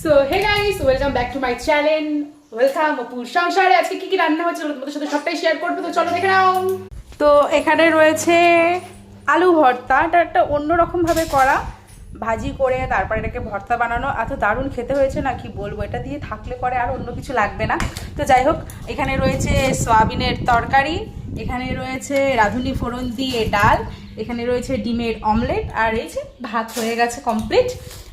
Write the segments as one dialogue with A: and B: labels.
A: So hey guys, welcome back to my channel. Welcome অপুর সংসারে। আজকে কি কি রান্না হচ্ছে তোমাদের সাথে সবটাই শেয়ার করবো, তো চলো দেখে নাও। তো এখানে রয়েছে আলু ভর্তা। এটা একটা অন্যরকম ভাবে করা, ভাজি করে তারপরে এটাকে ভর্তা বানানো। এত দারুণ খেতে হয়েছে না, কি বলবো। এটা দিয়ে থাকলে পরে আর অন্য কিছু লাগবে না। তো যাই হোক, এখানে রয়েছে সয়াবিনের তরকারি, এখানে রয়েছে রাঁধুনি ফোড়ন দিয়ে ডাল, এখানে রয়েছে ডিমের অমলেট, আর এই যে ভাত হয়ে গেছে কমপ্লিট।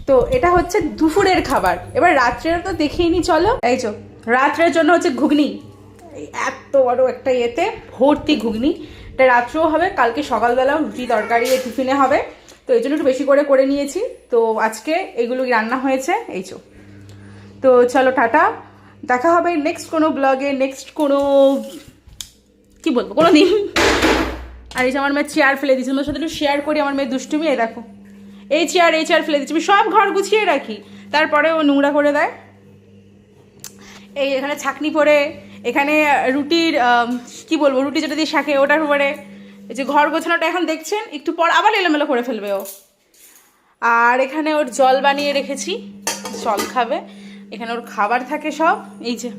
A: তো এটা হচ্ছে দুপুরের খাবার। এবার রাত্রের তো দেখিয়ে নি, চলো। এই চো, রাত্রের জন্য হচ্ছে ঘুগনি। এই এত বড় একটা ইয়েতে ভর্তি ঘুগনি। এটা রাত্রেও হবে, কালকে সকালবেলাও রুটি তরকারি টিফিনে হবে। তো এই জন্য একটু বেশি করে করে নিয়েছি। তো আজকে এগুলো রান্না হয়েছে। এই চো, তো চলো টাটা, দেখা হবে নেক্সট কোনো ব্লগে, নেক্সট কোনো কি বলবো কোনো দিন। আর এই যে আমার মেয়ে চেয়ার ফেলে দিচ্ছে, তোমার সাথে একটু শেয়ার করি আমার মেয়ে দুষ্টুমি। এই দেখো, এই চেয়ার ফেলে দিচ্ছি। আমি সব ঘর গুছিয়ে রাখি, তারপরে ও নোংরা করে দেয়। এই এখানে ছাকনি পরে, এখানে রুটির কি বলবো, রুটি যেটা দিয়ে শাকে ওটার উপরে। এই যে ঘর গোছানোটা এখন দেখছেন, একটু পর আবার এলোমেলো করে ফেলবে ও। আর এখানে ওর জল বানিয়ে রেখেছি, জল খাবে। এখানে ওর খাবার থাকে সব, এই যে।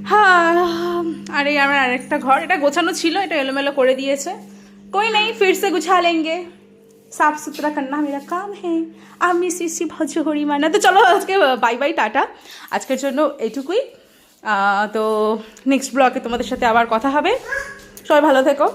A: হ্যাঁ, আর এই আমার আরেকটা ঘর, এটা গোছানো ছিল, এটা এলোমেলো করে দিয়েছে। कोई नहीं, फिर से गुछा लेंगे। साफ सुथरा करना मेरा काम है। আমি সিসি ভজহরি মানা। তো চলো আজকে বাই বাই, টাটা। আজকের জন্য এইটুকুই। তো নেক্সট ব্লগে তোমাদের সাথে আবার কথা হবে। সবাই ভালো থেকো।